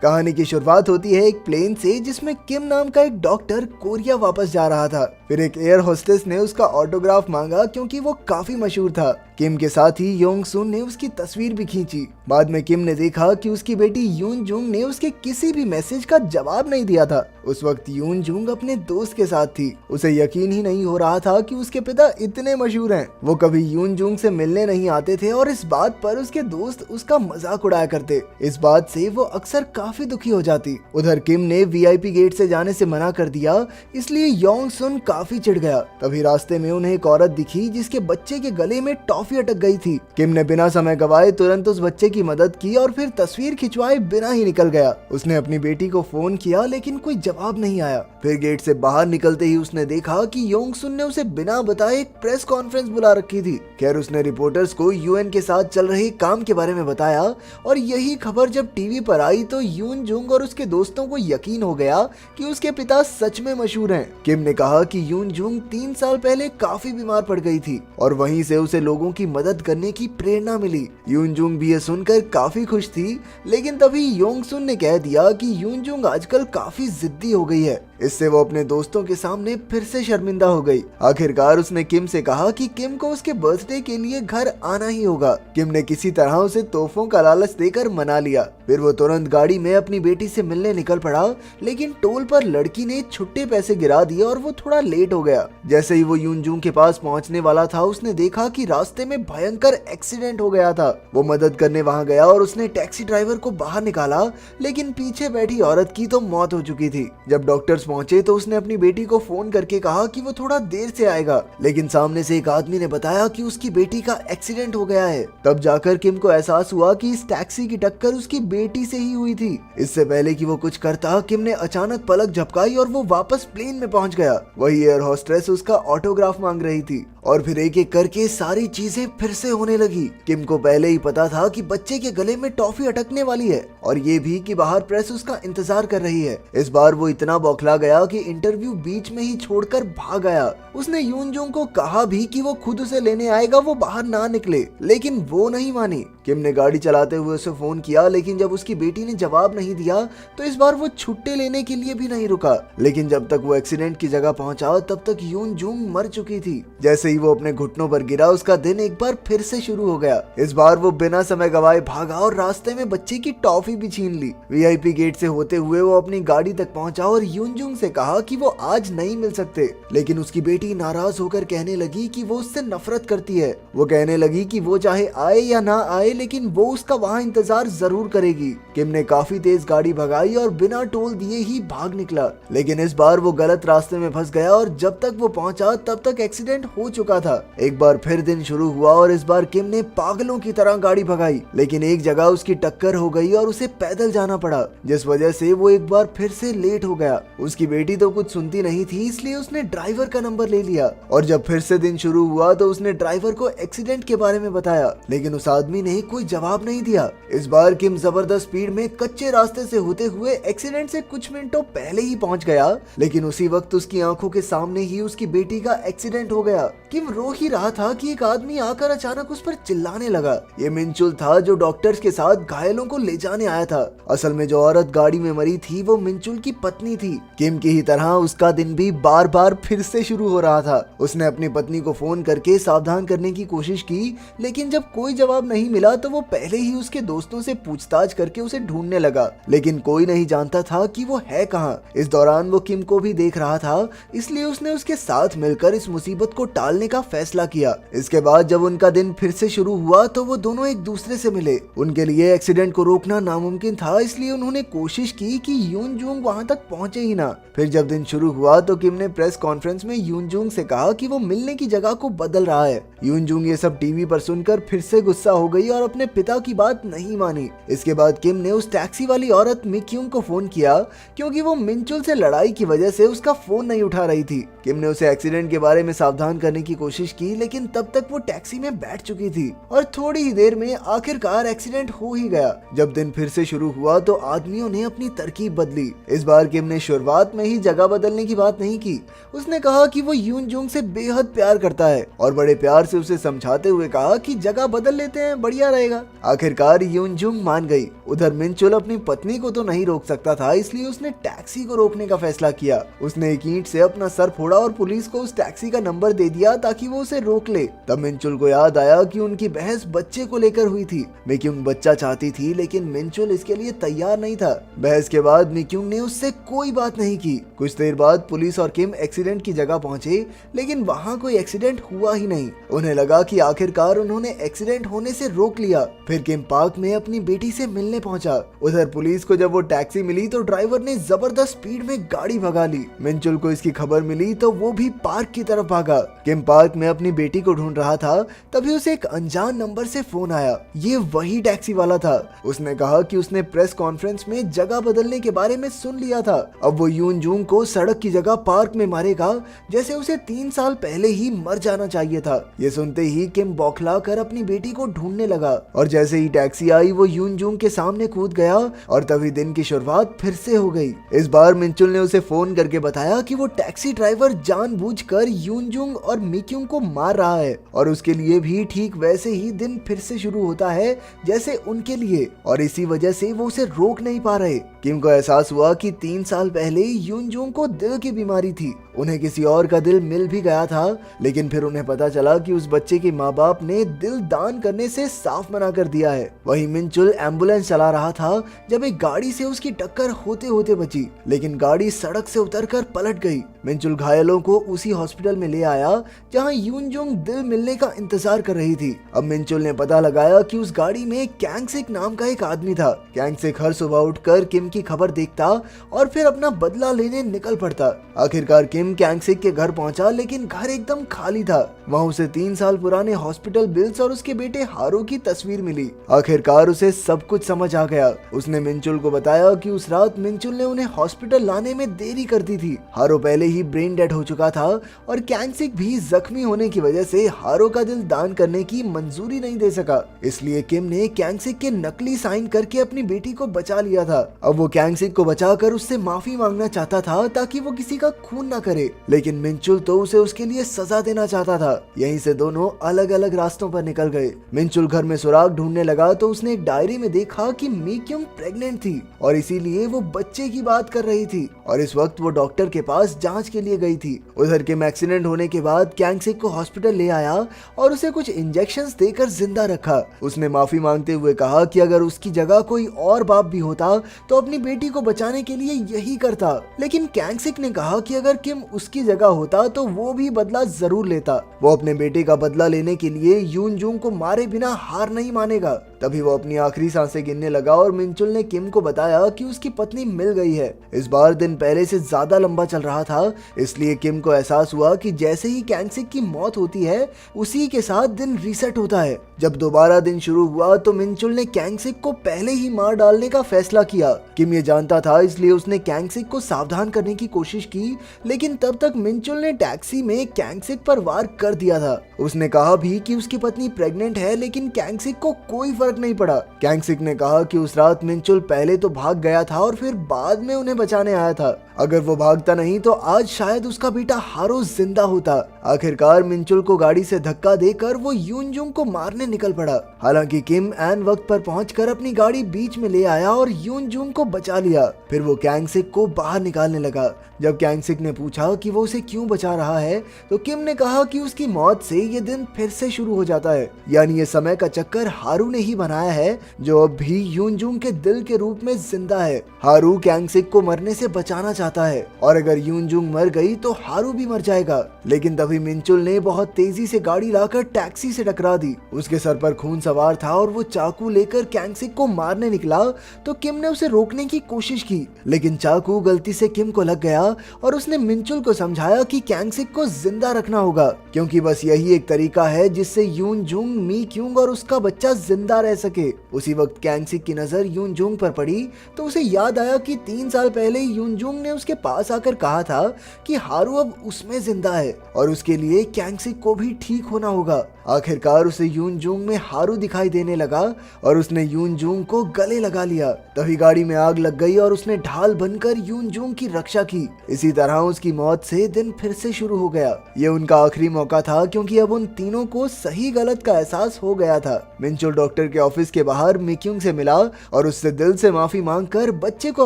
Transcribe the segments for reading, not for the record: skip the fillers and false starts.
कहानी की शुरुआत होती है एक प्लेन से जिसमें किम नाम का एक डॉक्टर कोरिया वापस जा रहा था। फिर एक एयर होस्टेस ने उसका ऑटोग्राफ मांगा क्योंकि वो काफी मशहूर था। किम के साथ ही योंग सुन ने उसकी तस्वीर भी खींची। बाद में किम ने देखा कि उसकी बेटी यून जुंग ने उसके किसी भी मैसेज का जवाब नहीं दिया था। उस वक्त यून जुंग अपने दोस्त के साथ थी। उसे यकीन ही नहीं हो रहा था कि उसके पिता इतने मशहूर हैं। वो कभी यून जुंग से मिलने नहीं आते थे और इस बात पर उसके दोस्त उसका मजाक उड़ाया करते। इस बात से वो अक्सर काफी दुखी हो जाती। उधर किम ने वीआईपी गेट से जाने से मना कर दिया, इसलिए योंग सुन काफी चिढ़ गया। तभी रास्ते में उन्हें एक औरत दिखी जिसके बच्चे के गले में टॉफी अटक गई थी। किम ने बिना समय गवाए तुरंत उस बच्चे की मदद की और फिर तस्वीर खिंचवाए बिना ही निकल गया। उसने अपनी बेटी को फोन किया लेकिन कोई जवाब नहीं आया। फिर गेट से बाहर निकलते ही उसने देखा कि योंग सुन ने उसे बिना बताए एक प्रेस कॉन्फ्रेंस बुला रखी थी। खैर उसने रिपोर्टर्स को यूएन के साथ चल रहे काम के बारे में बताया और यही खबर जब टीवी पर आई तो यून जुंग और उसके दोस्तों को यकीन हो गया कि उसके पिता सच में मशहूर हैं। किम ने कहा कि यून जुंग 3 साल पहले काफी बीमार पड़ गई थी और वहीं से उसे लोगों की मदद करने की प्रेरणा मिली। यून जुंग भी ये सुनकर काफी खुश थी, लेकिन तभी योंग सुन ने कह दिया कि यून जुंग आजकल काफी जिद्दी हो गई है। इससे वो अपने दोस्तों के सामने फिर से शर्मिंदा हो गई। आखिरकार उसने किम से कहा कि किम को उसके बर्थडे के लिए घर आना ही होगा। किम ने किसी तरह उसे तोहफों का लालच देकर मना लिया। फिर वो तुरंत गाड़ी में अपनी बेटी से मिलने निकल पड़ा, लेकिन टोल पर लड़की ने छुट्टे पैसे गिरा दिए और वो थोड़ा लेट हो गया। जैसे ही वो यून जुंग के पास पहुंचने वाला था, उसने देखा कि रास्ते में भयंकर एक्सीडेंट हो गया था। वो मदद करने वहां गया और उसने टैक्सी ड्राइवर को बाहर निकाला, लेकिन पीछे बैठी औरत की तो मौत हो चुकी थी। जब डॉक्टर्स पहुंचे तो उसने अपनी बेटी को फोन करके कहा कि वो थोड़ा देर से आएगा, लेकिन सामने से एक आदमी ने बताया कि उसकी बेटी का एक्सीडेंट हो गया है। तब जाकर किम को एहसास हुआ कि इस टैक्सी की टक्कर उसकी बेटी से ही हुई थी। इससे पहले कि वो कुछ करता, किम ने अचानक पलक झपकाई और वो वापस प्लेन में पहुंच गया। वही एयर होस्टेस उसका ऑटोग्राफ मांग रही थी और फिर एक एक करके सारी चीजें फिर से होने लगी। किम को पहले ही पता था कि बच्चे के गले में टॉफी अटकने वाली है और ये भी कि बाहर प्रेस उसका इंतजार कर रही है। इस बार वो इतना बौखला गया कि इंटरव्यू बीच में ही छोड़कर भाग आया। उसने यून जुंग को कहा भी कि वो खुद उसे लेने आएगा, वो बाहर ना निकले, लेकिन वो नहीं मानी। किम ने गाड़ी चलाते हुए उसे फोन किया, लेकिन जब उसकी बेटी ने जवाब नहीं दिया तो इस बार वो छुट्टे लेने के लिए भी नहीं रुका। लेकिन जब तक वो एक्सीडेंट की जगह पहुंचा तब तक यून जुंग मर चुकी थी। जैसे ही वो अपने घुटनों पर गिरा, उसका दिन एक बार फिर से शुरू हो गया। इस बार वो बिना समय गवाए भागा और रास्ते में बच्चे की टॉफी भी छीन ली। वीआईपी गेट से होते हुए वो अपनी गाड़ी तक पहुंचा और यून जुंग से कहा कि वो आज नहीं मिल सकते, लेकिन उसकी बेटी नाराज होकर कहने लगी कि वो उससे नफरत करती है। वो कहने लगी कि वो चाहे आए या ना आए, लेकिन वो उसका वहाँ इंतजार जरूर करेगी। किम ने काफी तेज गाड़ी भगाई और बिना टोल दिए ही भाग निकला, लेकिन इस बार वो गलत रास्ते में फंस गया और जब तक वो पहुंचा तब तक एक्सीडेंट हो चुका था। एक बार फिर दिन शुरू हुआ और इस बार किम ने पागलों की तरह गाड़ी भगाई, लेकिन एक जगह उसकी टक्कर हो गई और उसे पैदल जाना पड़ा, जिस वजह से वो एक बार फिर से लेट हो गया। उसकी बेटी तो कुछ सुनती नहीं थी, इसलिए उसने ड्राइवर का नंबर ले लिया और जब फिर से दिन शुरू हुआ तो उसने ड्राइवर को एक्सीडेंट के बारे में बताया, लेकिन उस आदमी ने कोई जवाब नहीं दिया। इस बार किम जबरदस्त स्पीड में कच्चे रास्ते से होते हुए एक्सीडेंट से कुछ मिनटों पहले ही पहुंच गया, लेकिन उसी वक्त उसकी आंखों के सामने ही उसकी बेटी का एक्सीडेंट हो गया। किम रो ही रहा था कि एक आदमी आकर अचानक उस पर चिल्लाने लगा। ये मिंचुल था जो डॉक्टर्स के साथ घायलों को ले जाने आया था। असल में जो औरत गाड़ी में मरी थी वो मिंचुल की पत्नी थी। किम की ही तरह उसका दिन भी बार बार फिर से शुरू हो रहा था। उसने अपनी पत्नी को फोन करके सावधान करने की कोशिश की, लेकिन जब कोई जवाब नहीं मिला तो वो पहले ही उसके दोस्तों से पूछताछ करके उसे ढूंढने लगा, लेकिन कोई नहीं जानता था कि वो है कहाँ। इस दौरान वो किम को भी देख रहा था, इसलिए उसने उसके साथ मिलकर इस मुसीबत को टालने का फैसला किया। इसके बाद जब उनका दिन फिर से शुरू हुआ तो वो दोनों एक दूसरे से मिले। उनके लिए एक्सीडेंट को रोकना नामुमकिन था, इसलिए उन्होंने कोशिश की कि यून जुंग वहां तक पहुंचे ही ना। फिर जब दिन शुरू हुआ तो किम ने प्रेस कॉन्फ्रेंस में यून जुंग से कहा कि वो मिलने की जगह को बदल रहा है। यून जुंग ये सब टीवी पर सुनकर फिर से गुस्सा हो गई और अपने पिता की बात नहीं मानी। इसके बाद किम ने उस टैक्सी वाली औरत मिक्यूंग को फोन किया, क्योंकि वो मिंचुल से लड़ाई की वजह से उसका फोन नहीं उठा रही थी। किम ने उसे एक्सीडेंट के बारे में सावधान करने की कोशिश की, लेकिन तब तक वो टैक्सी में बैठ चुकी थी और थोड़ी ही देर में आखिरकार एक्सीडेंट हो ही गया। जब दिन फिर से शुरू हुआ तो आदमियों ने अपनी तरकीब बदली। इस बार किम ने शुरुआत में ही जगह बदलने की बात नहीं की। उसने कहा कि वो यून जुंग से बेहद प्यार करता है और बड़े प्यार से उसे समझाते हुए कहा कि जगह बदल लेते हैं, बढ़िया रहेगा। आखिरकार यूनजुंग मान गई। उधर मिनचुल अपनी पत्नी को तो नहीं रोक सकता था, इसलिए उसने टैक्सी को रोकने का फैसला किया। उसने एक ईंट से अपना सर फोड़ा और पुलिस को उस टैक्सी का नंबर दे दिया ताकि वो उसे रोक ले। तब मिनचुल को याद आया कि उनकी बहस बच्चे को लेकर हुई थी। मिक्युंग बच्चा चाहती थी, लेकिन मिनचुल इसके लिए तैयार नहीं था। बहस के बाद मिक्युंग ने उससे कोई बात नहीं की। कुछ देर बाद पुलिस और किम एक्सीडेंट की जगह पहुंचे, लेकिन वहां कोई एक्सीडेंट हुआ ही नहीं। उन्हें लगा कि आखिरकार उन्होंने एक्सीडेंट होने से रोक लिया। फिर किम पार्क में अपनी बेटी से मिलने पहुंचा। उधर पुलिस को जब वो टैक्सी मिली तो ड्राइवर ने जबरदस्त स्पीड में गाड़ी भगा ली। मिनचुल को इसकी खबर मिली तो वो भी पार्क की तरफ भागा। किम पार्क में अपनी बेटी को ढूंढ रहा था, तभी उसे एक अनजान नंबर से फोन आया। ये वही टैक्सी वाला था। उसने कहा कि उसने प्रेस कॉन्फ्रेंस में जगह बदलने के बारे में सुन लिया था। अब वो यूनजुंग को सड़क की जगह पार्क में मारेगा, जैसे उसे 3 साल पहले ही मर जाना चाहिए था। ये सुनते ही किम बौखला कर अपनी बेटी को ढूंढने लगा और जैसे ही टैक्सी आई वो यूनजुंग के सामने कूद गया और तभी दिन की शुरुआत फिर से हो गई। इस बार मिनचुल ने उसे फोन करके बताया कि वो टैक्सी ड्राइवर जानबूझकर यूनजुंग और मिक्युंग को मार रहा है और उसके लिए भी ठीक वैसे ही दिन फिर से शुरू होता है जैसे उनके लिए, और इसी वजह से वो उसे रोक नहीं पा रहे। किम को एहसास हुआ कि 3 साल पहले यूनजुंग को दिल की बीमारी थी। उन्हें किसी और का दिल मिल भी गया था, लेकिन फिर उन्हें पता चला कि उस बच्चे के माँ बाप ने दिल दान करने से साफ मना कर दिया है। वहीं मिनचुल एम्बुलेंस चला रहा था जब एक गाड़ी से उसकी टक्कर होते होते बची, लेकिन गाड़ी सड़क से उतरकर पलट गई। मिनचुल घायलों को उसी हॉस्पिटल में ले आया जहां यूनजुंग दिल मिलने का इंतजार कर रही थी। अब मिनचुल ने पता लगाया कि उस गाड़ी में कैंगसिक नाम का एक आदमी था। कैंगसिक हर सुबह उठकर किम की खबर देखता और फिर अपना बदला लेने निकल पड़ता। आखिरकार किम कैंगसिक के घर पहुंचा, लेकिन घर एकदम खाली था। वहां उसे 3 साल पुराने हॉस्पिटल बिल्स और उसके बेटे हारू की तस्वीर मिली। आखिरकार उसे सब कुछ समझ आ गया। उसने मिनचुल को बताया कि उस रात मिनचुल ने उन्हें हॉस्पिटल लाने में देरी कर दी थी। हारो पहले ही ब्रेन डेड हो चुका था और कैंगसिक भी जख्मी होने की वजह से हारो का दिल दान करने की मंजूरी नहीं दे सका। इसलिए किम ने कैंगसिक के नकली साइन करके अपनी बेटी को बचा लिया था। अब वो कैंगसिक को बचाकर उससे माफी मांगना चाहता था ताकि वो किसी का खून ना करे, लेकिन मिनचुल तो उसे उसके लिए सजा देना चाहता था। यहीं से दोनों अलग अलग रास्तों पर निकल गए। मिनचुल घर में सुराग ढूंढने लगा तो उसने एक डायरी में देखा कि मिक्युंग प्रेग्नेंट थी और इसीलिए वो बच्चे की बात कर रही थी और इस वक्त वो डॉक्टर के पास जांच के लिए गई थी। उधर के एक्सीडेंट होने के बाद कैंगसिक को हॉस्पिटल ले आया और उसे कुछ इंजेक्शंस देकर जिंदा रखा। उसने माफी मांगते हुए कहा कि अगर उसकी जगह कोई और बाप भी होता तो अपनी बेटी को बचाने के लिए यही करता, लेकिन कैंगसिक ने कहा कि अगर किम उसकी जगह होता तो वो भी बदला जरूर लेता। वो अपने बेटे का बदला लेने के लिए यूनजुंग को मारे बिना हार नहीं मानेगा। तभी वो अपनी आखिरी सांसें गिनने लगा और मिनचुल ने किम को बताया कि उसकी पत्नी मिल गई है। इस बार दिन पहले से ज्यादा लंबा चल रहा था, इसलिए किम को एहसास हुआ कि जैसे ही कैंगसिक की मौत होती है उसी के साथ दिन रीसेट होता है। जब दोबारा दिन शुरू हुआ तो मिनचुल ने कैंगसिक को पहले ही मार डालने का फैसला किया। किम ये जानता था, इसलिए उसने कैंगसिक को सावधान करने की कोशिश की, लेकिन तब तक मिनचुल ने टैक्सी में कैंगसिक पर वार कर दिया था। उसने कहा भी कि उसकी पत्नी प्रेग्नेंट है, लेकिन कैंगसिक को कोई फर्क नहीं पड़ा। कैंगसिक ने कहा कि उस रात मिनचुल पहले तो भाग गया था और फिर बाद में उन्हें बचाने आया था। अगर वो भागता नहीं तो आज शायद उसका बेटा हारो जिंदा होता। आखिरकार मिनचुल को गाड़ी से धक्का देकर वो यूनजुंग को मारने निकल पड़ा। हालांकि किम ऐन वक्त पर पहुंचकर अपनी गाड़ी बीच में ले आया और यूनजुंग को बचा लिया। फिर वो कैंगसिक को बाहर निकालने लगा। जब कैंगसिक ने पूछा कि वो उसे क्यों बचा रहा है तो किम ने कहा कि उसकी मौत से ये दिन फिर से शुरू हो जाता है, यानी ये समय का चक्कर हारू ने ही बनाया है, जो अब भी यूनजुंग के दिल के रूप में जिंदा है। हारू कैंगसिक को मरने से बचाना चाहता है और अगर यूनजुंग मर गई तो हारू भी मर जाएगा। लेकिन तभी मिनचुल ने बहुत तेजी से गाड़ी लाकर टैक्सी से टकरा दी। उसके सर पर खून सवार था और वो चाकू लेकर कैंगसिक को मारने निकला तो किम ने उसे रोकने की कोशिश की, लेकिन चाकू गलती से किम को लग गया और उसने मिनचुल को समझाया कि कैंगसिक को जिंदा रखना होगा, क्योंकि बस यही एक तरीका है जिससे यूनजुंग, मिक्युंग और उसका बच्चा जिंदा रह सके। उसी वक्त कैंगसिक की नजर यूनजुंग पर पड़ी तो उसे याद आया कि 3 साल पहले यूनजुंग ने उसके पास आकर कहा था कि हारू अब उसमें जिंदा है और उसके लिए कैंगसिक को भी ठीक होना होगा। आखिरकार उसे यून जुंग में हारू दिखाई देने लगा और उसने यून जुंग को गले लगा लिया। तभी गाड़ी में आग लग गई और उसने ढाल बनकर यून जुंग की रक्षा की। इसी तरह उसकी मौत से दिन फिर से शुरू हो गया। ये उनका आखिरी मौका था क्योंकि अब उन तीनों को सही गलत का एहसास हो गया था। मिनचुल डॉक्टर के ऑफिस के बाहर मिक्यूंग से मिला और उससे दिल से माफी मांगकर बच्चे को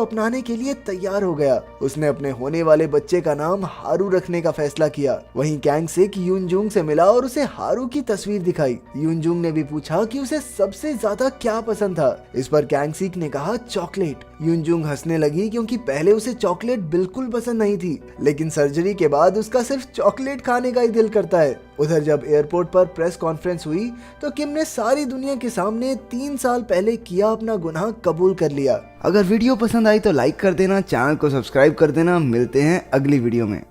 अपनाने के लिए तैयार हो गया। उसने अपने होने वाले बच्चे का नाम हारू रखने का फैसला किया। वहीं कैंग सिक यून जुंग से मिला और उसे हारू की तस्वीर दिखाई। यून जुंग ने भी पूछा कि उसे सबसे ज्यादा क्या पसंद था। इस पर कैंग सिक ने कहा चॉकलेट। यून जुंग हंसने लगी क्योंकि पहले उसे चॉकलेट बिल्कुल पसंद नहीं थी, लेकिन सर्जरी के बाद उसका सिर्फ चॉकलेट खाने का ही दिल करता है। उधर जब एयरपोर्ट पर प्रेस कॉन्फ्रेंस हुई तो किम ने सारी दुनिया के सामने 3 साल पहले किया अपना गुनाह कबूल कर लिया। अगर वीडियो पसंद आई तो लाइक कर देना, चैनल को सब्सक्राइब कर देना। मिलते हैं अगली वीडियो में।